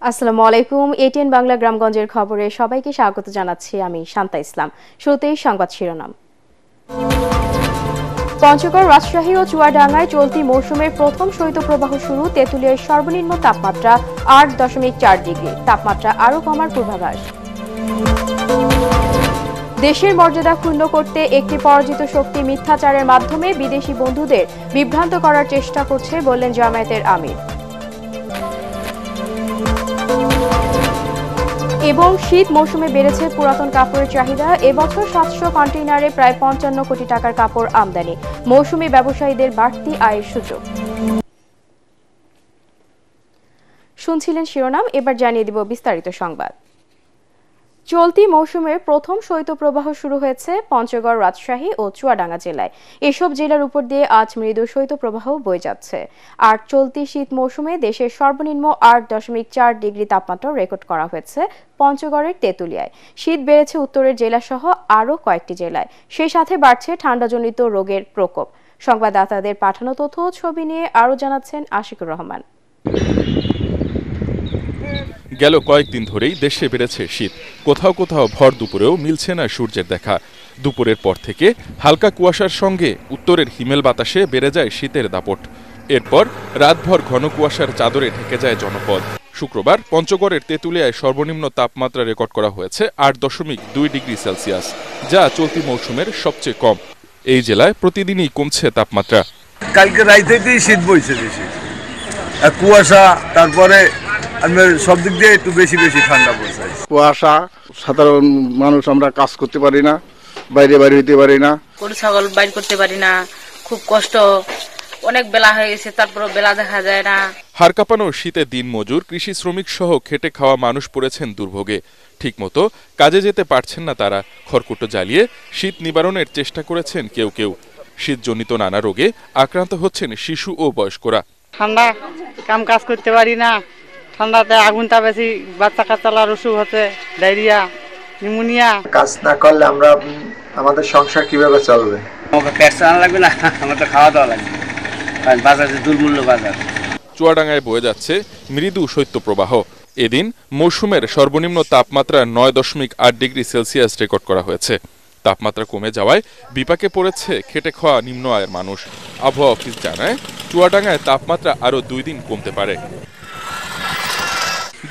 আসসালামু আলাইকুম। এটিএন বাংলা গ্রামগঞ্জের খবরে সবাইকে স্বাগত জানাচ্ছি আমি শান্তা ইসলাম। শুরুতেই সংবাদ শিরোনাম। পঞ্চগড়, রাজশাহী ও চুয়াডাঙ্গায় চলতি মৌসুমের প্রথম শৈত্যপ্রবাহ শুরু। তেঁতুলিয়ায় সর্বনিম্ন তাপমাত্রা ৮.৪ ডিগ্রি, তাপমাত্রা আরও কমার পূর্বাভাস। দেশের মর্যাদা ক্ষুণ্ণ করতে একটি পরাজিত শক্তি মিথ্যাচারের মাধ্যমে বিদেশি বন্ধুদের বিভ্রান্ত করার চেষ্টা করছে বললেন জামায়াতের আমির। এবং শীত মৌসুমে বেড়েছে পুরাতন কাপড়ের চাহিদা। এবছর ৭০০ কন্টেইনারে প্রায় ৫৫ কোটি টাকার কাপড় আমদানি। মৌসুমী ব্যবসায়ীদের বাড়তি আয়ের সুযোগ। শুনছিলেন শিরোনাম, এবার জানিয়ে দিব বিস্তারিত সংবাদ। চলতি মৌসুমের প্রথম শৈত্যপ্রবাহ শুরু হয়েছে পঞ্চগড়, রাজশাহী ও চুয়াডাঙ্গা জেলায়। এসব জেলার উপর দিয়ে আজ মৃদু শৈত্যপ্রবাহ বয়ে যাচ্ছে। আর চলতি শীত মৌসুমে দেশের সর্বনিম্ন ৮.৪ ডিগ্রি তাপমাত্রা রেকর্ড করা হয়েছে পঞ্চগড়ের তেঁতুলিয়ায়। শীত বেড়েছে উত্তরের জেলাসহ আরও কয়েকটি জেলায়। সেই সাথে বাড়ছে ঠান্ডাজনিত রোগের প্রকোপ। সংবাদদাতাদের পাঠানো তথ্য ও ছবি নিয়ে আরও জানাচ্ছেন আশিকুর রহমান। গেল কয়েকদিন ধরেই দেশে বেড়েছে শীত। কোথাও কোথাও ভর দুপুরেও মিলছে না সূর্যের দেখা। দুপুরের পর থেকে হালকা কুয়াশার সঙ্গে উত্তরের হিমেল বাতাসে বেড়ে যায় শীতের দাপট। এরপর রাতভর ঘন কুয়াশার চাদরে ঢেকে যায় জনপদ। শুক্রবার পঞ্চগড়ের তেঁতুলিয়ায় সর্বনিম্ন তাপমাত্রা রেকর্ড করা হয়েছে ৮.২ ডিগ্রি সেলসিয়াস, যা চলতি মৌসুমের সবচেয়ে কম। এই জেলায় প্রতিদিনই কমছে তাপমাত্রা। কালকে রাত থেকেই শীত বইছে বেশি, আর কুয়াশা, তারপরে সব দিক দিয়ে একটু বেশি ঠান্ডা পড়ছে। কুয়াশা, সাধারণ মানুষ আমরা কাজ করতে পারি না, বাইরে হইতে পারি না, গরু ছাগল বাইর করতে পারি না, খুব কষ্ট। অনেক বেলা হয়ে গেছে, তারপর বেলা দেখা যায় না। হাড় কাঁপানো শীতে দিন মজুর, কৃষি শ্রমিক সহ খেটে খাওয়া মানুষ পড়েছেন দুর্ভোগে। ঠিকমতো কাজে যেতে পারছেন না তারা। খড়কুটো জ্বালিয়ে শীত নিবারণের চেষ্টা করেছেন কেউ কেউ। শীতজনিত নানা রোগে আক্রান্ত হচ্ছেন শিশু ও বয়স্করা। ঠান্ডা, কাম কাজ করতে পারি না, ঠান্ডাতে আগুনটা বেশি, বাচ্চা কাচ্চালার অসুখ হচ্ছে, ডায়রিয়া, নিউমোনিয়া। কাজ না করলে আমরা আমাদের সংসার কিভাবে চলবে? আমাকে পেট চালানো লাগবে না, আমাদের খাওয়া দাওয়া লাগবে, কারণ বাজারে দুর্মূল্য বাজার। চুয়াডাঙ্গায় বয়ে যাচ্ছে মৃদু শৈত্যপ্রবাহ। এদিন মৌসুমের সর্বনিম্ন তাপমাত্রা ৯.৮ ডিগ্রি সেলসিয়াস রেকর্ড করা হয়েছে। তাপমাত্রা কমে যাওয়ায় বিপাকে পড়েছে খেটে খাওয়া নিম্ন আয়ের মানুষ। আবহাওয়া অফিস জানায় চুয়াডাঙ্গায় তাপমাত্রা আরও ২ দিন কমতে পারে।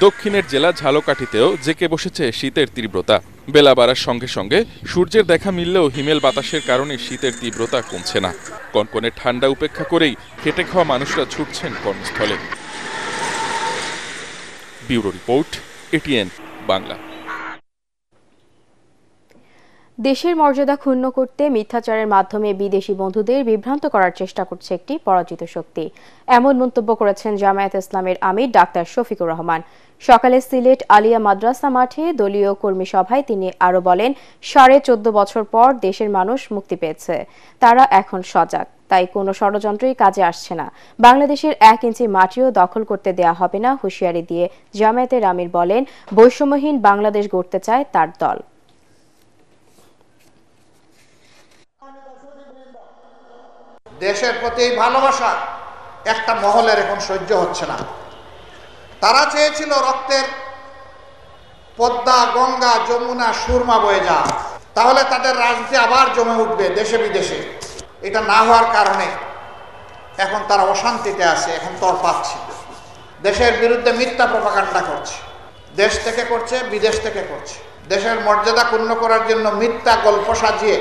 দক্ষিণের জেলা ঝালকাঠিতেও জেঁকে বসেছে শীতের তীব্রতা। বেলা বাড়ার সঙ্গে সঙ্গে সূর্যের দেখা মিললেও হিমেল বাতাসের কারণে শীতের তীব্রতা কমছে না। কনকনে ঠান্ডা উপেক্ষা করেই খেটে খাওয়া মানুষরা ছুটছেন কর্মস্থলে। Bureau report, ATN Bangla. দেশের মর্যাদা ক্ষুণ্ণ করতে মিথ্যাচারের মাধ্যমে বিদেশি বন্ধুদের বিভ্রান্ত করার চেষ্টা করছে একটি পরাজিত শক্তি। এমন মন্তব্য করেছেন জামায়াত ইসলামের আমির ডাক্তার শফিকুর রহমান। সকালে সিলেট আলিয়া মাদ্রাসা মাঠে দলীয় কর্মী সভায় তিনি আরও বলেন, ১৪.৫ বছর পর দেশের মানুষ মুক্তি পেয়েছে। তারা এখন সজাগ, তাই কোনো ষড়যন্ত্রই কাজে আসছে না। বাংলাদেশের ১ ইঞ্চি মাটিও দখল করতে দেয়া হবে না হুঁশিয়ারি দিয়ে জামায়াতের আমির বলেন, বৈষম্যহীন বাংলাদেশ গড়তে চায় তার দল। দেশের প্রতি ভালোবাসা একটা মহলের এখন সহ্য হচ্ছে না। তারা চেয়েছিল রক্তের পদ্মা, গঙ্গা, যমুনা, সুরমা বয়ে যা, তাহলে তাদের রাজনীতি আবার জমে উঠবে দেশে বিদেশে। এটা না হওয়ার কারণে এখন তারা অশান্তিতে আছে, এখন তড়পাচ্ছে, দেশের বিরুদ্ধে মিথ্যা প্রপাগান্ডা করছে। দেশ থেকে করছে, বিদেশ থেকে করছে। দেশের মর্যাদা ক্ষুণ্ণ করার জন্য মিথ্যা গল্প সাজিয়ে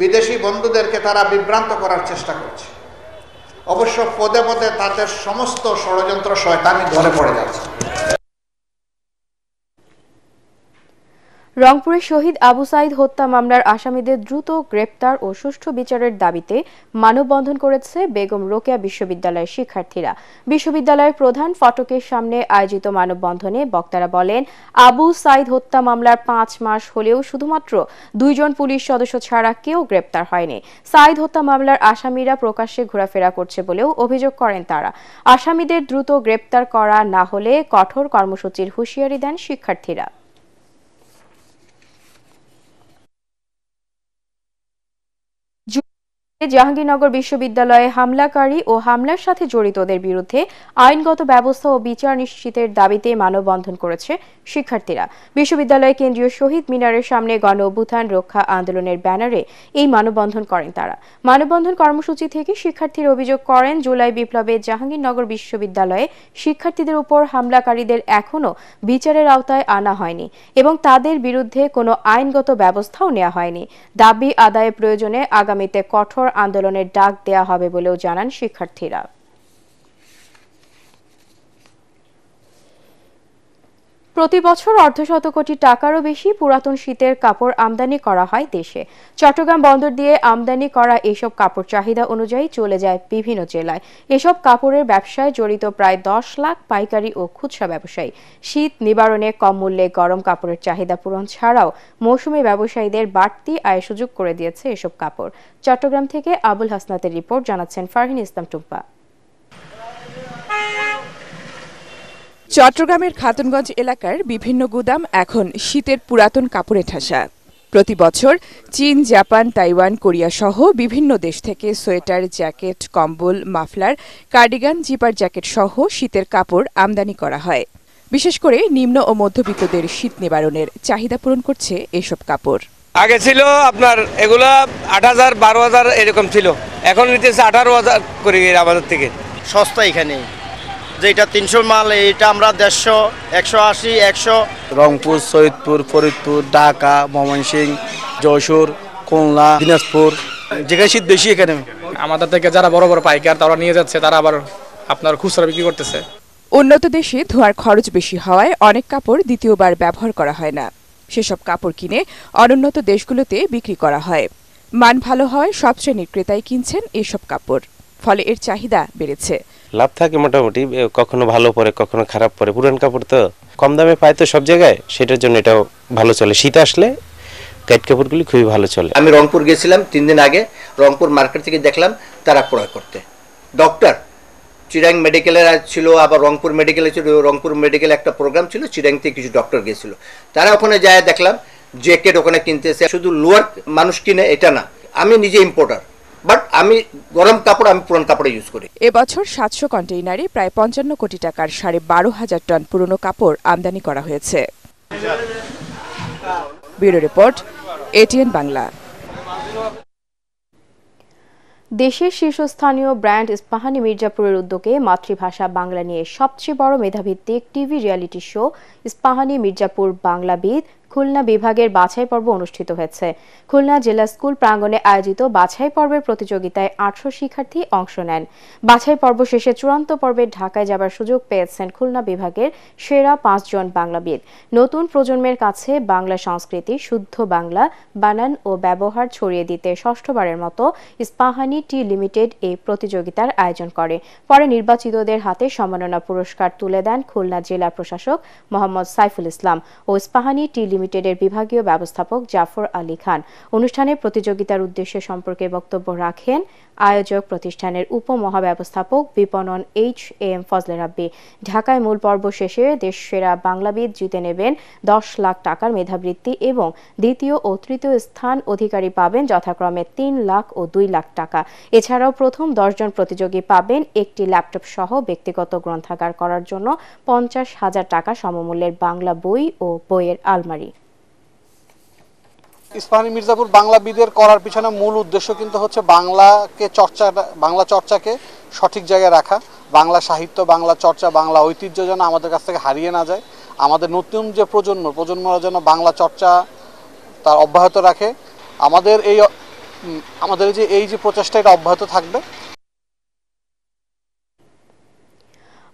বিদেশি বন্ধুদেরকে তারা বিভ্রান্ত করার চেষ্টা করছে। অবশ্য পদে পদে তাদের সমস্ত ষড়যন্ত্র শয়তানি ধরে পড়ে যাচ্ছে। রংপুরে শহীদ আবু সাইদ হত্যা মামলার আসামিদের দ্রুত গ্রেপ্তার ও সুষ্ঠু বিচারের দাবিতে মানববন্ধন করেছে বেগম রোকেয়া বিশ্ববিদ্যালয়ের শিক্ষার্থীরা। বিশ্ববিদ্যালয়ের প্রধান ফটকের সামনে আয়োজিত মানববন্ধনে বক্তারা বলেন, আবু সাইদ হত্যা মামলার ৫ মাস হলেও শুধুমাত্র ২ জন পুলিশ সদস্য ছাড়া কেউ গ্রেপ্তার হয়নি। সাইদ হত্যা মামলার আসামিরা প্রকাশ্যে ঘোরাফেরা করছে বলেও অভিযোগ করেন তারা। আসামিদের দ্রুত গ্রেপ্তার করা না হলে কঠোর কর্মসূচির হুঁশিয়ারি দেন শিক্ষার্থীরা। জাহাঙ্গীরনগর বিশ্ববিদ্যালয়ে হামলাকারী ও হামলার সাথে জড়িতদের বিরুদ্ধে আইনগত ব্যবস্থা ও বিচার নিশ্চিতের দাবিতে মানববন্ধন করেছে শিক্ষার্থীরা। বিশ্ববিদ্যালয়ে কেন্দ্রীয় শহীদ মিনারের সামনে গণ অভ্যুত্থান রক্ষা আন্দোলনের ব্যানারে এই মানববন্ধন করেন তারা। মানববন্ধন কর্মসূচি থেকে শিক্ষার্থীরা অভিযোগ করেন, জুলাই বিপ্লবে জাহাঙ্গীরনগর বিশ্ববিদ্যালয়ে শিক্ষার্থীদের উপর হামলাকারীদের এখনও বিচারের আওতায় আনা হয়নি এবং তাদের বিরুদ্ধে কোনো আইনগত ব্যবস্থাও নেওয়া হয়নি। দাবি আদায়ের প্রয়োজনে আগামীতে কঠোর আন্দোলনের ডাক দেয়া হবে বলেও জানান শিক্ষার্থীরা। প্রতি বছর অর্ধশত কোটি টাকারও বেশি পুরাতন শীতের কাপড় আমদানি করা হয় দেশে। চট্টগ্রাম বন্দর দিয়ে আমদানি করা এসব কাপড় চাহিদা অনুযায়ী চলে যায় বিভিন্ন জেলায়। এসব কাপড়ের ব্যবসায় জড়িত প্রায় 10 লাখ পাইকারি ও খুচরা ব্যবসায়ী। শীত নিবারণে কম মূল্যে গরম কাপড়ের চাহিদা পূরণ ছাড়াও মৌসুমী ব্যবসায়ীদের বাড়তি আয় সুযোগ করে দিয়েছে এসব কাপড়। চট্টগ্রাম থেকে আবুল হাসনাতের রিপোর্ট, জানাচ্ছেন ফারহিন ইসলাম টুম্পা। চট্টগ্রামের খাতুনগঞ্জ এলাকার বিভিন্ন গুদাম এখন শীতের পুরাতন কাপড়ে ঠাসা। প্রতি বছর চীন, জাপান, তাইওয়ান, কোরিয়া সহ বিভিন্ন দেশ থেকে সোয়েটার, জ্যাকেট, কম্বল, মাফলার, কার্ডিগান, জিপার জ্যাকেট সহ শীতের কাপড় আমদানি করা হয়। বিশেষ করে নিম্ন ও মধ্যবিত্তদের শীত নিবারণের চাহিদা পূরণ করছে এসব কাপড়। আগে ছিল আপনার এগুলা 8,000 12,000 এরকম ছিল, এখন নিতেছে 18,000 করে আমাদের থেকে। সস্তা এখানে, যেটা 300 মাল এটা আমরা 150, 180, 100। রংপুর, সৈয়দপুর, ফরিদপুর, ঢাকা, ময়মনসিংহ, যশোর, খুলনা, দিনাজপুর, যেখানে শীত বেশি এখানে। আমাদের থেকে যারা বড় বড় পাইকার তারা নিয়ে যাচ্ছে, তারা আবার আপনার খুচরা বিক্রি করতেছে। উন্নত দেশে ধোয়ার খরচ বেশি হওয়ায় অনেক কাপড় দ্বিতীয়বার ব্যবহার করা হয় না। সেসব কাপড় কিনে অনুন্নত দেশগুলোতে বিক্রি করা হয়। মান ভালো হয় সব শ্রেণীর ক্রেতাই কিনছেন এসব কাপড়, ফলে এর চাহিদা বেড়েছে। লাভ থাকে মোটামুটি, কখনো ভালো পরে কখনো খারাপ পরে। পুরান কাপড় তো কম দামে পায় তো সব জায়গায়, সেটার জন্য এটাও ভালো চলে। শীত আসলে গাইড কাপড়গুলি খুবই ভালো চলে। আমি রংপুর গেছিলাম 3 দিন আগে, রংপুর মার্কেট থেকে দেখলাম তারা ক্রয় করতে। ডক্টর চিরাং মেডিকেলের ছিল, আবার রংপুর মেডিকেলে ছিল। রংপুর মেডিকেলে একটা প্রোগ্রাম ছিল, চিরাং থেকে কিছু ডক্টর গেছিল, তারা ওখানে যায় দেখলাম জ্যাকেট ওখানে কিনতেছে। শুধু লোয়ার মানুষ কিনে এটা না, আমি নিজে ইম্পোর্টার, বাট আমি গরম কাপড় আমি পুরান কাপড়ে ইউজ করি। এবছর 700 কন্টেইনারে প্রায় 55 কোটি টাকার 12,500 টন পুরনো কাপড় আমদানি করা হয়েছে। Bureau report, ATN Bangla. দেশের শীর্ষস্থানীয় ব্র্যান্ড ইস্পাহানি মির্জাপুরের উদ্যোগে মাতৃভাষা বাংলা নিয়ে সবচেয়ে বড় মেধাভিত্তিক TV reality show Ispahani Mirzapur Banglabid Khulna বিভাগের বাছাই পর্ব অনুষ্ঠিত হয়েছে। খুলনা জেলা স্কুল প্রাঙ্গণে আয়োজিত বাছাই পর্বের প্রতিযোগিতায় 800 শিক্ষার্থী অংশ নেন। বাছাই পর্ব শেষে চূড়ান্ত পর্বে ঢাকায় যাবার সুযোগ পেয়েছেন খুলনা বিভাগের সেরা 5 জন বাংলাবিদ। নতুন প্রজন্মের কাছে বাংলা সংস্কৃতি, শুদ্ধ বাংলা বানান ও ব্যবহার ছড়িয়ে দিতে ষষ্ঠবারের মতো ইস্পাহানি টি লিমিটেড এই প্রতিযোগিতার আয়োজন করে। পরে নির্বাচিতদের হাতে সম্মাননা পুরস্কার তুলে দেন খুলনা জেলা প্রশাসক মোহাম্মদ সাইফুল ইসলাম ও ইস্পাহানি টি লিমিটেডের বিভাগীয় ব্যবস্থাপক জাফর আলী খান। অনুষ্ঠানে প্রতিযোগিতার উদ্দেশ্য সম্পর্কে বক্তব্য রাখেন আয়োজক প্রতিষ্ঠানের উপমহাব্যবস্থাপক বিপণন HAM ফজলে রাব্বি। ঢাকায় মূল পর্ব শেষে দেশসেরা বাংলাবিদ জিতে নেবেন 10 লাখ টাকার মেধাবৃত্তি এবং দ্বিতীয় ও তৃতীয় স্থান অধিকারী পাবেন যথাক্রমে 3 লাখ ও 2 লাখ টাকা। এছাড়াও প্রথম 10 জন প্রতিযোগী পাবেন একটি ল্যাপটপ সহ ব্যক্তিগত গ্রন্থাগার করার জন্য 50,000 টাকা সমমূল্যের বাংলা বই ও বইয়ের আলমারি। ইস্পাহানি মির্জাপুর বাংলাবিদের করার পিছনে মূল উদ্দেশ্য কিন্তু হচ্ছে বাংলা চর্চাকে সঠিক জায়গায় রাখা, বাংলা সাহিত্য, বাংলা চর্চা, বাংলা ঐতিহ্য যেন আমাদের কাছ থেকে হারিয়ে না যায়। আমাদের নতুন যে প্রজন্মরা যেন বাংলা চর্চা তার অব্যাহত রাখে। আমাদের এই যে প্রচেষ্টা এটা অব্যাহত থাকবে।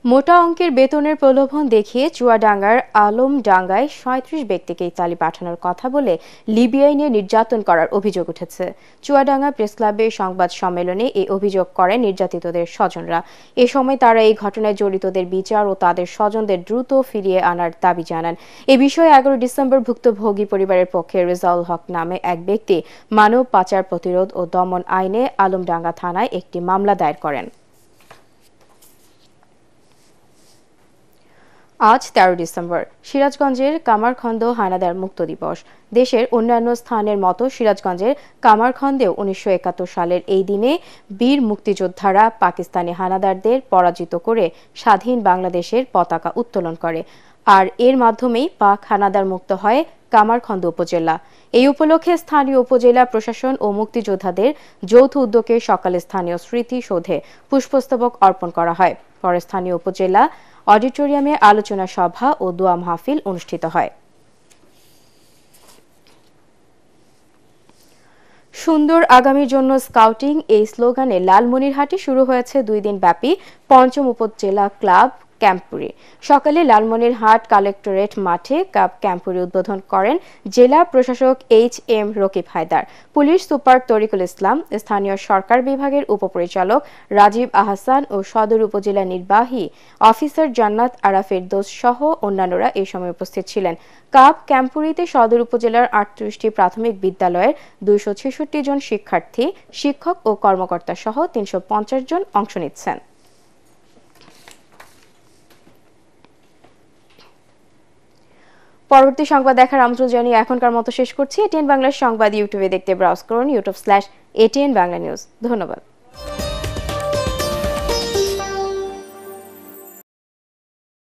মোটা অঙ্কের বেতনের প্রলোভন দেখিয়ে চুয়াডাঙ্গার আলমডাঙ্গায় 37 ব্যক্তিকে ইতালি পাঠানোর কথা বলে লিবিয়ায় নিয়ে নির্যাতন করার অভিযোগ উঠেছে। চুয়াডাঙ্গা প্রেস ক্লাবে সংবাদ সম্মেলনে এই অভিযোগ করেন নির্যাতিতদের স্বজনরা। এ সময় তারা এই ঘটনায় জড়িতদের বিচার ও তাদের স্বজনদের দ্রুত ফিরিয়ে আনার দাবি জানান। এ বিষয়ে 11 ডিসেম্বর ভুক্তভোগী পরিবারের পক্ষে রেজাউল হক নামে এক ব্যক্তি মানব পাচার প্রতিরোধ ও দমন আইনে আলমডাঙ্গা থানায় একটি মামলা দায়ের করেন। আজ 13 ডিসেম্বর সিরাজগঞ্জের কামারখন্দ হানাদার মুক্ত দিবস। দেশের অন্যান্য স্থানের মতো সিরাজগঞ্জের কামারখন্দেও 1971 সালের এই দিনে বীর মুক্তিযোদ্ধারা পাকিস্তানি হানাদারদের পরাজিত করে স্বাধীন বাংলাদেশের পতাকা উত্তোলন করে, আর এর মাধ্যমেই পাক হানাদার মুক্ত হয় কামারখন্দ উপজেলা। এই উপলক্ষে স্থানীয় উপজেলা প্রশাসন ও মুক্তিযোদ্ধাদের যৌথ উদ্যোগে সকালে স্থানীয় স্মৃতিসৌধে পুষ্পস্তবক অর্পণ করা হয়। পরে স্থানীয় উপজেলা অডিটোরিয়ামে আলোচনা সভা ও দোয়া মাহফিল অনুষ্ঠিত হয়। সুন্দর আগামীর জন্য স্কাউটিং এই স্লোগানে লালমনিরহাটে শুরু হয়েছে 2 দিন ব্যাপী পঞ্চম উপজেলা ক্লাব ক্যাম্পুরি। সকালে লালমনিরহাট কালেক্টরেট মাঠে ক্লাব ক্যাম্পুরি উদ্বোধন করেন জেলা প্রশাসক HM Rakib Haider, police super Tarikul Islam, স্থানীয় সরকার বিভাগের উপপরিচালক রাজীব আহসান ও সদর উপজেলা নির্বাহী অফিসার জান্নাত আরা ফেরদৌস সহ অন্যান্যরা এই সময় উপস্থিত ছিলেন। ক্লাব ক্যাম্পুরিতে সদর উপজেলার 38টি প্রাথমিক বিদ্যালয়ের 266 জন শিক্ষার্থী, শিক্ষক ও কর্মকর্তা সহ 350 জন অংশ নিচ্ছেন। পরবর্তী সংবাদ দেখার আমন্ত্রণ জানিয়ে এখনকার মতো শেষ করছি। ATN বাংলার সংবাদ ইউটিউবে দেখতে ব্রাউজ করুন youtube/ATN বাংলা নিউজ। ধন্যবাদ।